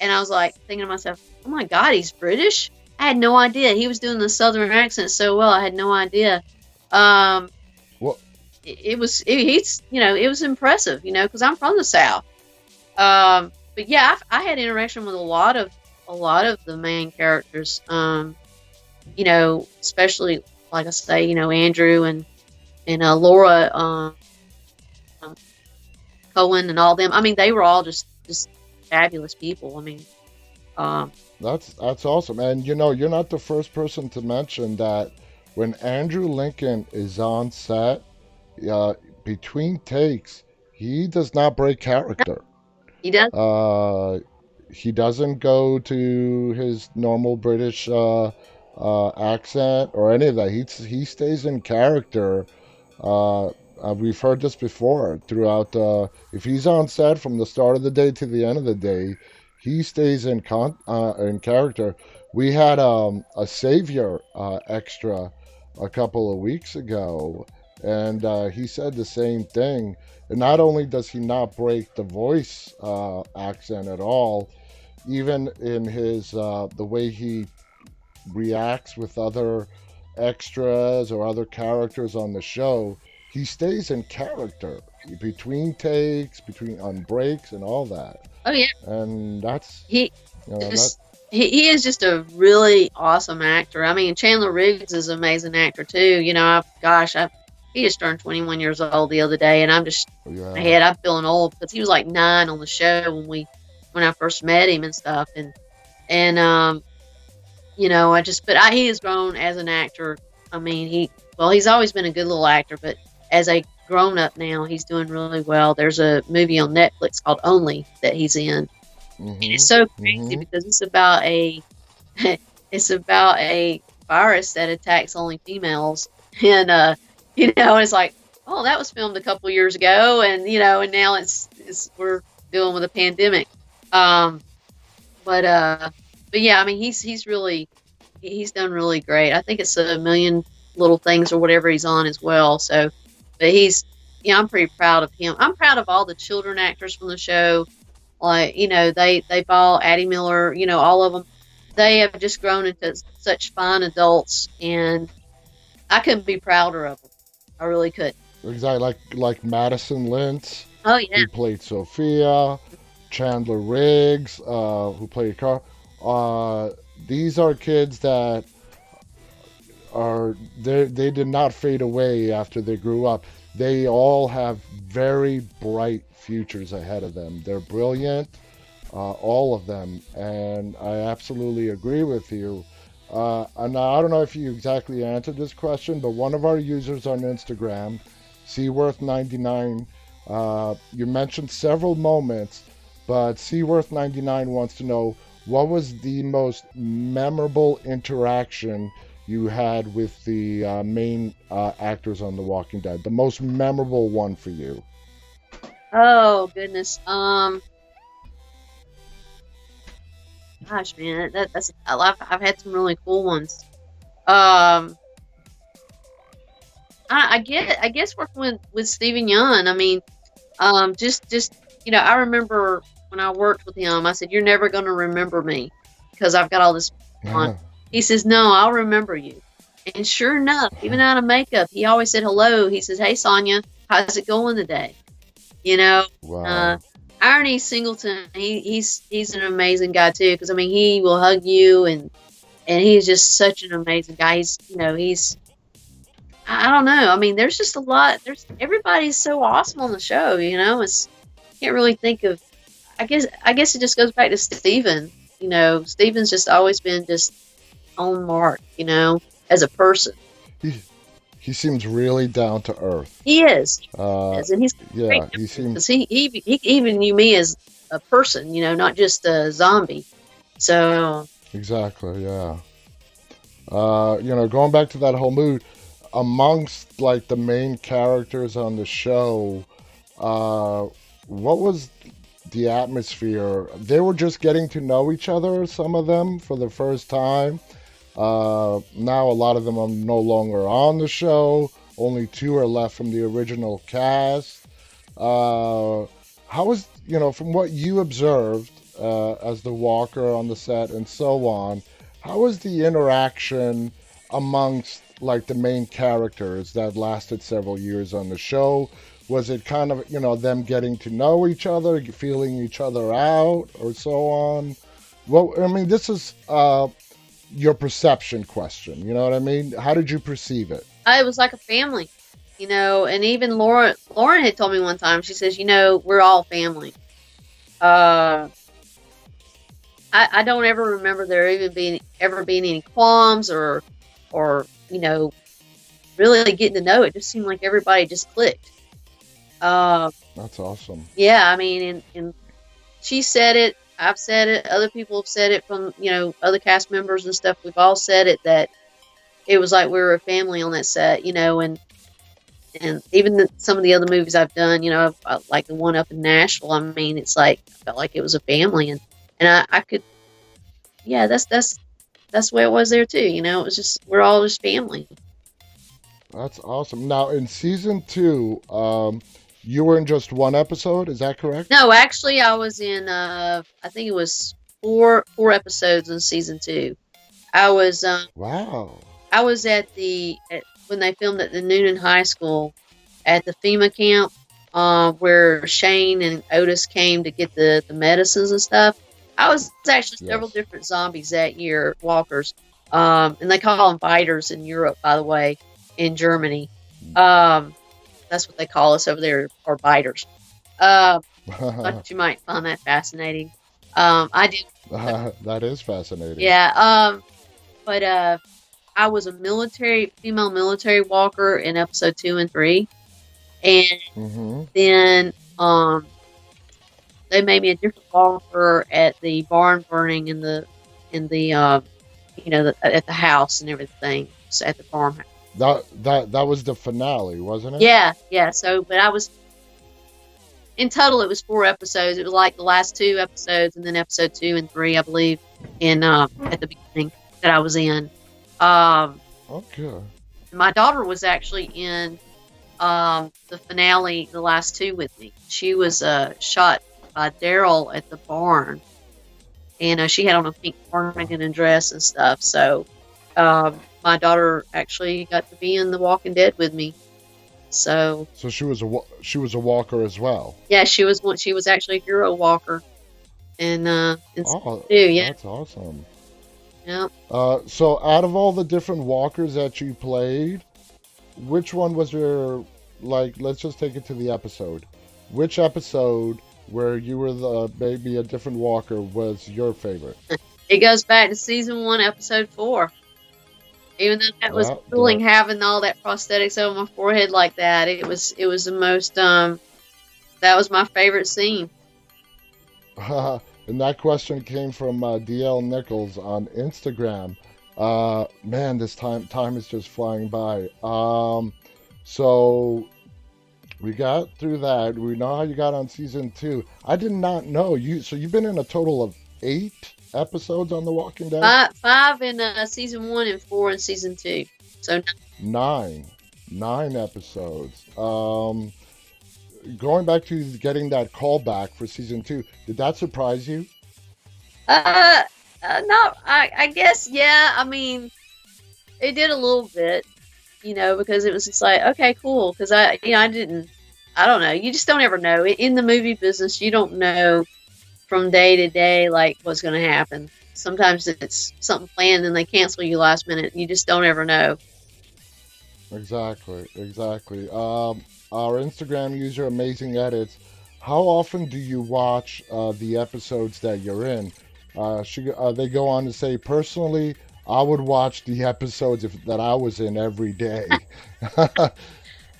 I was like thinking to myself, oh my God, he's British. I had no idea. He was doing the Southern accent so well. I had no idea. Um, Well, he's it was impressive, because I'm from the South. But yeah, I had interaction with a lot of the main characters. Especially like I say, Andrew and Laura Cohen and all them. I mean, they were all just fabulous people. I mean, um, that's awesome. And you're not the first person to mention that when Andrew Lincoln is on set, uh, between takes, he does not break character. he does. Uh, he doesn't go to his normal British accent or any of that. He stays in character. We've heard this before throughout. If he's on set from the start of the day to the end of the day, he stays in character. We had a savior extra a couple of weeks ago, and he said the same thing. And not only does he not break the voice accent at all, even in his the way he reacts with other extras or other characters on the show, he stays in character between takes, between on breaks and all that. Oh yeah, And that's he that just he is just a really awesome actor. I mean, Chandler Riggs is an amazing actor too. He just turned 21 years old the other day, and yeah. I'm feeling old because he was like 9 on the show when I first met him and stuff, and he has grown as an actor. I mean, he's always been a good little actor, but as a grown up now, he's doing really well. There's a movie on Netflix called Only that he's in, and it's Mhm. so crazy Mhm. because it's about a it's about a virus that attacks only females, and it's like, oh, that was filmed a couple years ago, and now it's we're dealing with a pandemic. Um, but yeah, I mean, he's done really great. I think it's A Million Little Things or whatever he's on as well. So, but I'm pretty proud of him. I'm proud of all the children actors from the show. Like, they've all, Addie Miller, all of them. They have just grown into such fine adults, and I couldn't be prouder of them. I really could. Exactly, like Madison Lintz, Oh yeah. who played Sophia, Chandler Riggs, who played Carl. Uh, these are kids that they did not fade away after they grew up. They all have very bright futures ahead of them. They're brilliant, all of them, and I absolutely agree with you. And I don't know if you exactly answered this question, but one of our users on Instagram, Seaworth99, you mentioned several moments, but Seaworth99 wants to know what was the most memorable interaction you had with the main actors on The Walking Dead? The most memorable one for you? Oh goodness. Gosh, man, I've had some really cool ones. Um, I guess working with Stephen Young. I mean, just I remember when I worked with him. I said, "You're never going to remember me because I've got all this on." He says, "No, I'll remember you." And sure enough, even out of makeup, he always said hello. He says, "Hey, Sonya, how's it going today?" You know, uh, Wow. Irony Singleton, he's an amazing guy too. Because I mean, he will hug you, and he's just such an amazing guy. He's I don't know. I mean, there's just a lot. Everybody's so awesome on the show. It's can't really think of. I guess it just goes back to Steven. Steven's just always been just on mark. As a person, He he seems really down to earth. he is. He Uh, is, and he's great yeah, he because seems he even knew me as a person. Not just a zombie. So exactly, yeah. Going back to that whole mood, amongst like the main characters on the show, uh, what was the atmosphere? They were just getting to know each other, some of them, for the first time. Now a lot of them are no longer on the show. Only two are left from the original cast. Uh, how was, from what you observed as the walker on the set and so on, how was the interaction amongst like the main characters that lasted several years on the show? Was it kind of, them getting to know each other, feeling each other out, or so on? Well, I mean, this is your perception question. You know what I mean? How did you perceive it? It was like a family, and even Lauren had told me one time, she says, we're all family. Uh, I don't ever remember there ever being any qualms or, really getting to know it. It just seemed like everybody just clicked. That's awesome. Yeah, I mean, and she said it, I've said it, other people have said it from, other cast members and stuff. We've all said it, that it was like we were a family on that set, and even some of the other movies I've done, like the one up in Nashville. I mean, it's like I felt like it was a family, and I could, yeah, that's the way it was there too. It was just we're all just family. That's awesome. Now, in season two, you were in just one episode. Is that correct? No, actually, I was in. I think it was four episodes in season two. I was. Wow. I was when they filmed at the Noonan High School at the FEMA camp, where Shane and Otis came to get the medicines and stuff. I was actually several Yes. different zombies that year, walkers, and they call them biters in Europe, by the way, in Germany. That's what they call us over there, or biters. Thought you might find that fascinating. I did. That is fascinating. Yeah. But I was a female military walker in episode 2 and 3, and Hmm. then they made me a different walker at the barn burning at the house and everything, so at the farmhouse. That was the finale, wasn't it? Yeah. So, but I was in total. It was 4 episodes. It was like the last 2 episodes, and then episode 2 and 3, I believe, in at the beginning that I was in. Okay. My daughter was actually in the finale, the last 2 with me. She was shot by Daryl at the barn, and she had on a pink cardigan and dress and stuff. So my daughter actually got to be in The Walking Dead with me. So she was a walker as well. yeah, she was actually a hero walker, and Oh, yeah, that's awesome. yeah. So out of all the different walkers that you played, which one was your, like, let's just take it to the episode. Which episode where you were maybe a different walker was your favorite? It goes back to season 1, episode 4. Even though that was thrilling, having all that prosthetics over my forehead like that, it was the most. That was my favorite scene. And that question came from DL Nichols on Instagram. Man, this time is just flying by. So we got through that. We know how you got on season 2. I did not know you. So you've been in a total of 8 episodes on The Walking Dead. Five in season 1 and 4 in season 2. So 9 episodes. Going back to getting that call back for season 2, did that surprise you? no, I guess yeah. I mean, it did a little bit, because it was just like, okay, cool. Because I don't know. You just don't ever know. In the movie business, you don't know from day to day, like, what's going to happen. Sometimes it's something planned and they cancel you last minute. You just don't ever know. Exactly. Our Instagram user, Amazing Edits, how often do you watch the episodes that you're in? They go on to say, personally, I would watch the episodes that I was in every day.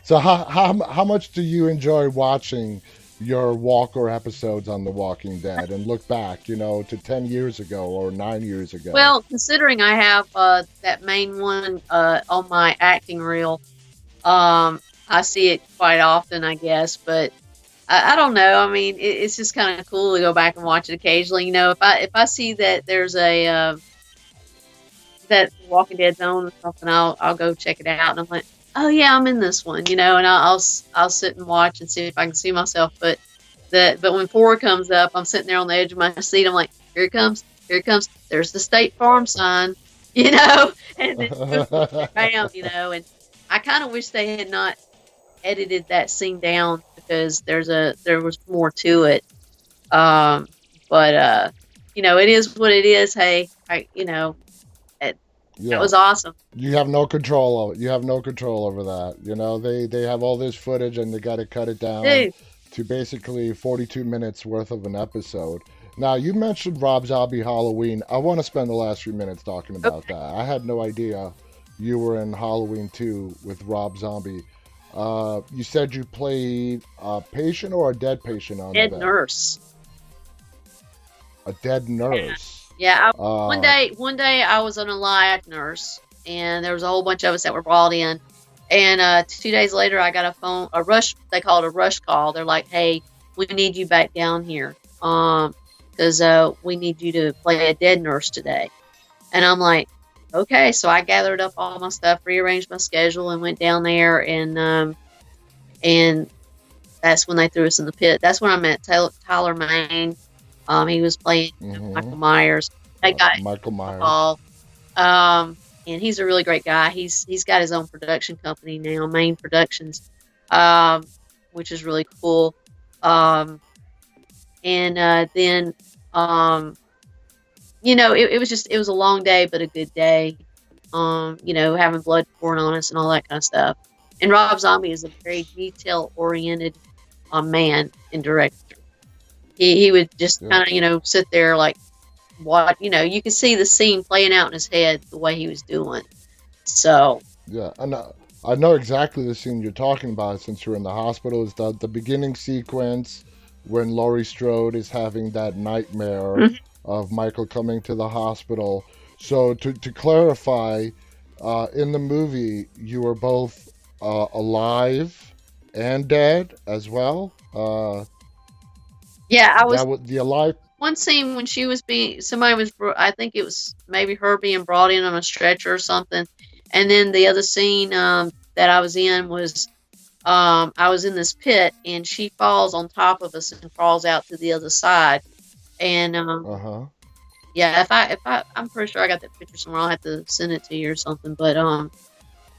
So how much do you enjoy watching your Walker episodes on The Walking Dead and look back, to 10 years ago or 9 years ago? Well, considering I have that main one on my acting reel, I see it quite often, I guess. But I don't know. I mean, it's just kind of cool to go back and watch it occasionally. If I see that there's a that Walking Dead zone or something, I'll go check it out. And I'm like, oh yeah, I'm in this one, you know, and I'll sit and watch and see if I can see myself. But when 4 comes up, I'm sitting there on the edge of my seat. I'm like, here it comes, here it comes. There's the State Farm sign, you know, and then bam, you know. And I kind of wish they had not edited that scene down because there was more to it. Um, but you know, it is what it is. Hey, you know, that Yeah. was awesome. You have no control over. You have no control over that. You know, they have all this footage and they got to cut it down Dude, to basically 42 minutes worth of an episode. Now, you mentioned Rob Zombie Halloween. I want to spend the last few minutes talking about okay, that. I had no idea you were in Halloween 2 with Rob Zombie. You said you played a patient or a dead patient on the head bed? nurse. A dead Yeah, nurse. yeah. Uh, One day I was an alive nurse, and there was a whole bunch of us that were brought in. And 2 days later, I got a rush. They call it a rush call. They're like, "Hey, we need you back down here, because we need you to play a dead nurse today." And I'm like, "Okay." So I gathered up all my stuff, rearranged my schedule, and went down there. And that's when they threw us in the pit. That's when I met Tyler Maine. He was playing hmm Michael Myers. That guy, Michael Myers. Paul. And he's a really great guy. He's got his own production company now, Main Productions, um, which is really cool. Um, and then, um, you know, it was a long day, but a good day. You know, having blood pouring on us and all that kind of stuff. And Rob Zombie is a very detail oriented man and director. He would just Yeah. kind of, you know, sit there like, what, you know, you could see the scene playing out in his head the way he was doing. So, Yeah, and I know exactly the scene you're talking about since you're in the hospital. Is the beginning sequence when Laurie Strode is having that nightmare mhm. of Michael coming to the hospital. So to clarify, in the movie you were both alive and dead as well. Yeah, I was That was the alive. one scene when she was being, somebody was, I think it was maybe her being brought in on a stretcher or something. And then the other scene that I was in was I was in this pit and she falls on top of us and falls out to the other side. And Uh huh. yeah, I'm pretty sure I got that picture somewhere. I'll have to send it to you or something. But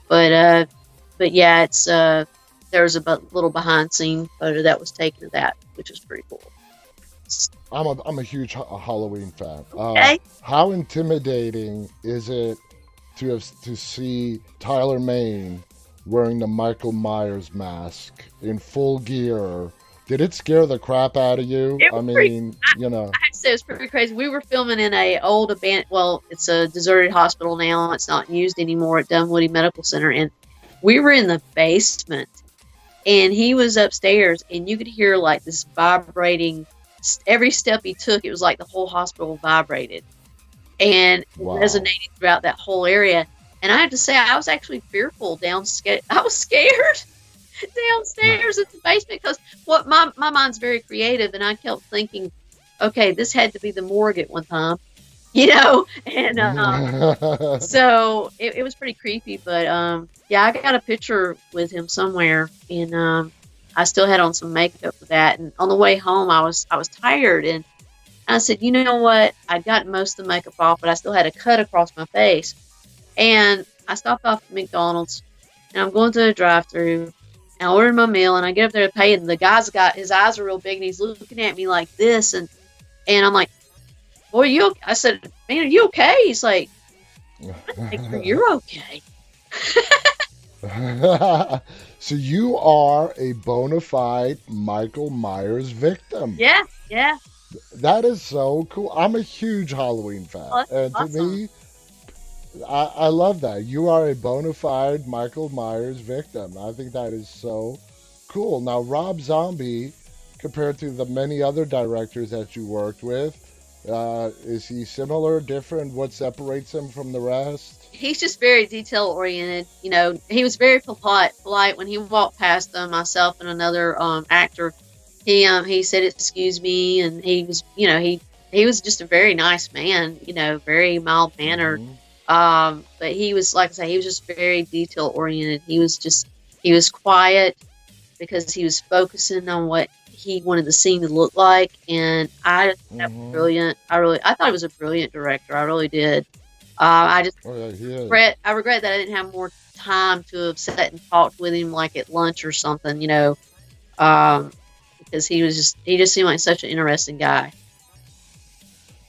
but yeah, it's there's a little behind scene photo that was taken of that, which is pretty cool. I'm a huge Halloween fan. Okay. How intimidating is it to see Tyler Maine wearing the Michael Myers mask in full gear? Did it scare the crap out of you? It I was pretty. mean, you know. I have to say it was pretty crazy. We were filming in a old abandoned. Well, it's a deserted hospital now. It's not used anymore at Dunwoody Medical Center, and we were in the basement, and he was upstairs, and you could hear like this vibrating. Every step he took, it was like the whole hospital vibrated, and it Wow. resonated throughout that whole area. And I have to say, I was actually fearful downstairs. I was scared downstairs in the basement because what my mind's very creative, and I kept thinking, okay, this had to be the morgue at one time, you know. And so it was pretty creepy. But yeah, I got a picture with him somewhere, and I still had on some makeup for that. And on the way home, I was tired, and I said, you know what? I'd gotten most of the makeup off, but I still had a cut across my face. And I stopped off at McDonald's, and I'm going to the drive-through, and I ordered my meal, and I get up there to pay, and the guy's got his eyes are real big, and he's looking at me like this, and I'm like, "Boy, I said, "Man, are you okay?" He's like, "Make sure you're okay." So you are a bona fide Michael Myers victim. Yeah, yeah. That is so cool. I'm a huge Halloween fan. Oh, that's And to awesome. me, I love that. You are a bona fide Michael Myers victim. I think that is so cool. Now, Rob Zombie, compared to the many other directors that you worked with, is he similar, different? What separates him from the rest? He's just very detail oriented. You know, he was very polite when he walked past myself and another actor. He said excuse me, and he was, you know, he was just a very nice man. You know, very mild mannered. Hmm But he was, like I say, he was just very detail oriented. He was quiet because he was focusing on what he wanted the scene to look like. And I just thought that was Mm-hmm. brilliant. I thought he was a brilliant director. I really did. I just Oh yeah, he is. regret that I didn't have more time to have sat and talked with him like at lunch or something, um, because he just seemed like such an interesting guy.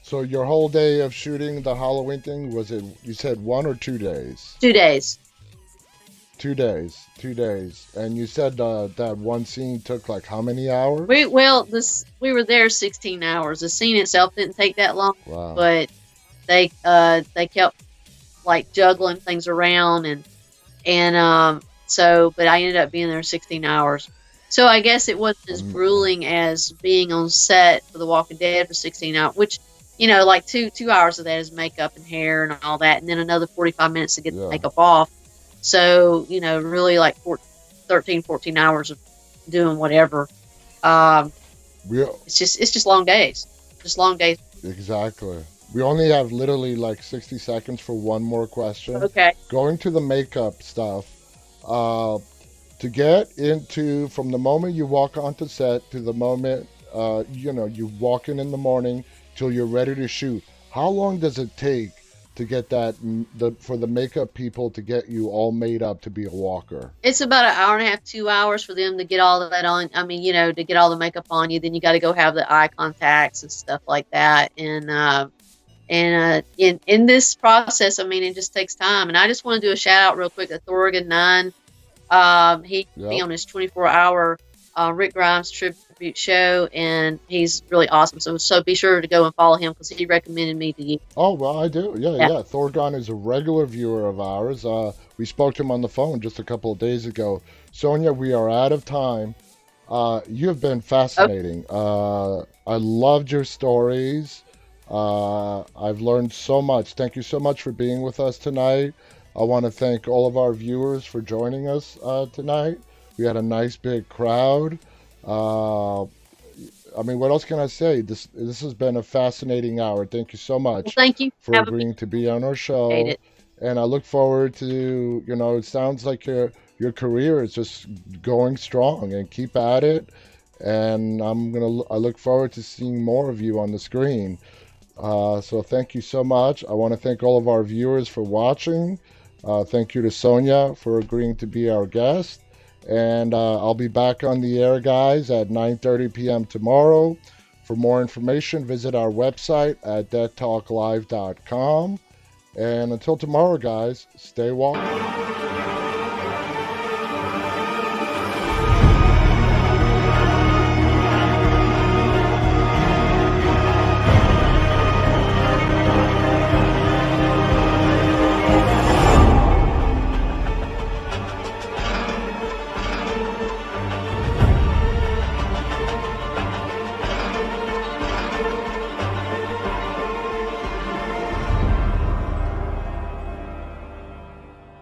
So your whole day of shooting the Halloween thing, was it, you said 1 or 2 days? 2 days. 2 days. 2 days. And you said that one scene took like how many hours? We were there 16 hours. The scene itself didn't take that long, Wow. but they kept like juggling things around and but I ended up being there 16 hours. So I guess it wasn't as Um, grueling as being on set for The Walking Dead for 16 hours, which like two hours of that is makeup and hair and all that, and then another 45 minutes to get the yeah. makeup off. So really like 13, 14 hours of doing whatever. Um, We it's just long days, just long days. exactly. We only have literally like 60 seconds for one more question. Okay. Going to the makeup stuff, uh, to get into from the moment you walk onto set to the moment you walk in the morning till you're ready to shoot. How long does it take to get for the makeup people to get you all made up to be a walker? It's about an hour and a half, 2 hours for them to get all of that on. I mean, to get all the makeup on you. Then you got to go have the eye contacts and stuff like that. In this process, I mean, it just takes time. And I just want to do a shout out real quick to Thorgan Nine. He put me Yep. on his 24-hour Rick Grimes tribute show, and he's really awesome. So be sure to go and follow him because he recommended me to you. Oh well, I do. Yeah, Yeah. yeah. Thorgon is a regular viewer of ours. We spoke to him on the phone just a couple of days ago. Sonia, we are out of time. You have been Okay. fascinating. I loved your stories. I've learned so much. Thank you so much for being with us tonight. I want to thank all of our viewers for joining us tonight. We had a nice big crowd. Uh, I mean, what else can I say? This has been a fascinating hour. Thank you so Well, much thank you. for Have a good agreeing to be on our day. show. And I look forward to, it sounds like your career is just going strong, and keep at it. And I look forward to seeing more of you on the screen. So thank you so much. I want to thank all of our viewers for watching. Thank you to Sonia for agreeing to be our guest. And I'll be back on the air, guys, at 9:30 p.m. tomorrow. For more information, visit our website at deadtalklive.com. And until tomorrow, guys, stay walking.